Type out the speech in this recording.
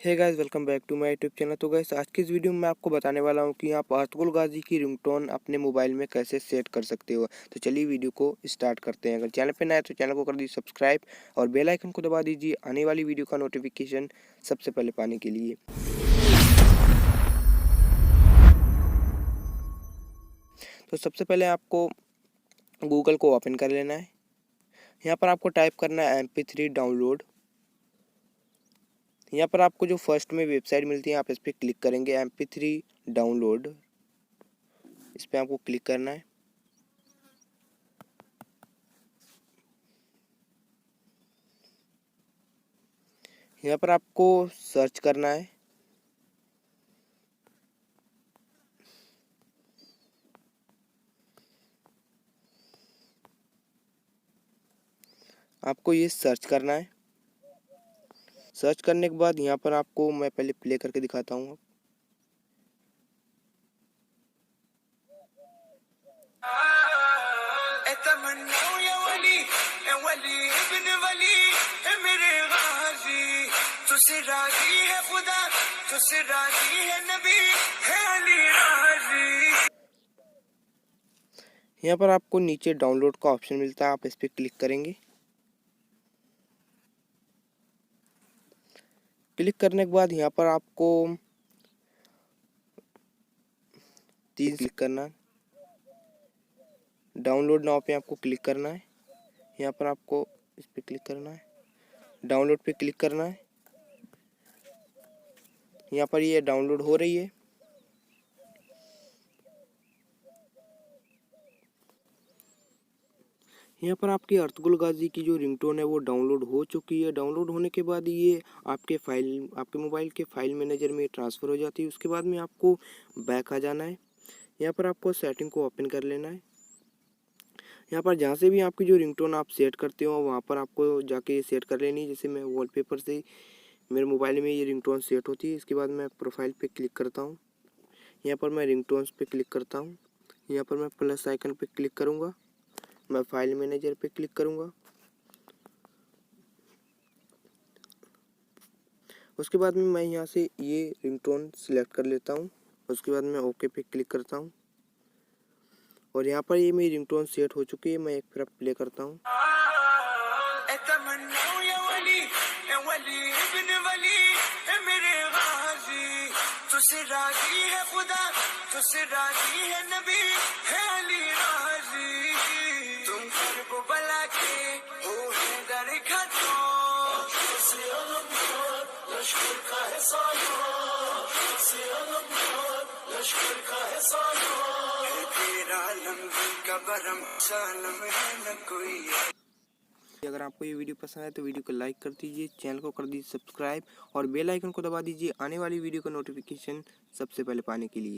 Hey guys, welcome back to my YouTube channel. तो guys, आज की इस वीडियो में मैं आपको बताने वाला हूं कि आप अर्तुगरुल गाजी की रिंगटोन अपने मोबाइल में कैसे सेट कर सकते हो। तो चलिए वीडियो को स्टार्ट करते हैं। अगर चैनल पे नया है तो चैनल को कर दीजिए सब्सक्राइब और बेल आइकन को दबा दीजिए आने वाली वीडियो का नोटिफिकेशन सबसे पहले पाने के लिए। तो सबसे पहले आपको गूगल को ओपन कर लेना है। यहाँ पर आपको टाइप करना है MP3 डाउनलोड। यहाँ पर आपको जो फर्स्ट में वेबसाइट मिलती है आप इस पर क्लिक करेंगे, MP3 डाउनलोड, इस पर आपको क्लिक करना है। यहाँ पर आपको सर्च करना है। आपको ये सर्च करना है। सर्च करने के बाद यहाँ पर आपको मैं पहले प्ले करके दिखाता हूँ। तमन्नु या वली, वली इब्न वली, मेरे गाजी, तुझसे राजी है खुदा, तुझसे राजी है नबी, है अली राजी। यहाँ पर आपको नीचे डाउनलोड का ऑप्शन मिलता है, आप इस पर क्लिक करेंगे। क्लिक करने के बाद यहाँ पर आपको 3 क्लिक करना है। डाउनलोड नाउ पे आपको क्लिक करना है। यहाँ पर आपको इस पे क्लिक करना है, डाउनलोड पे क्लिक करना है। यहाँ पर ये डाउनलोड हो रही है। यहाँ पर आपकी अर्तुगरुल गाजी की जो रिंगटोन है वो डाउनलोड हो चुकी है। डाउनलोड होने के बाद ये आपके मोबाइल के फाइल मैनेजर में ट्रांसफ़र हो जाती है। उसके बाद में आपको बैक आ जाना है। यहाँ पर आपको सेटिंग को ओपन कर लेना है। यहाँ पर जहाँ से भी आपकी जो रिंगटोन आप सेट करते हो वहाँ पर आपको जाके सेट कर लेनी है। जैसे मैं वॉलपेपर से मेरे मोबाइल में ये रिंगटोन सेट होती है। इसके बाद मैं प्रोफाइल पे क्लिक करता हूँ। यहाँ पर मैं रिंगटोन्स पे क्लिक करता हूँ। यहाँ पर मैं प्लस आइकन पे क्लिक करूँगा। मैं फाइल मैनेजर पे क्लिक करूँगा। उसके बाद में मैं यहाँ से ये रिंगटोन सिलेक्ट कर लेता हूँ। उसके बाद मैं ओके पे क्लिक करता हूँ और यहाँ पर ये मेरी रिंगटोन सेट हो चुकी है। मैं एक फिर प्ले करता हूँ। तमन्नु या वली, वली इब्न वली, मेरे गाजी, तुझसे राजी है खुदा, तुझसे राजी है नबी, है अली राजी। तुम करबो बला के हो है दर खतो, से अलमदार लश्कर का है सालार, से अलमदार लश्कर का है सालार, तेरा लम्बी का बरम सालम है न कोई। अगर आपको ये वीडियो पसंद आए तो वीडियो को लाइक कर दीजिए, चैनल को कर दीजिए सब्सक्राइब और बेल आइकन को दबा दीजिए आने वाली वीडियो का नोटिफिकेशन सबसे पहले पाने के लिए।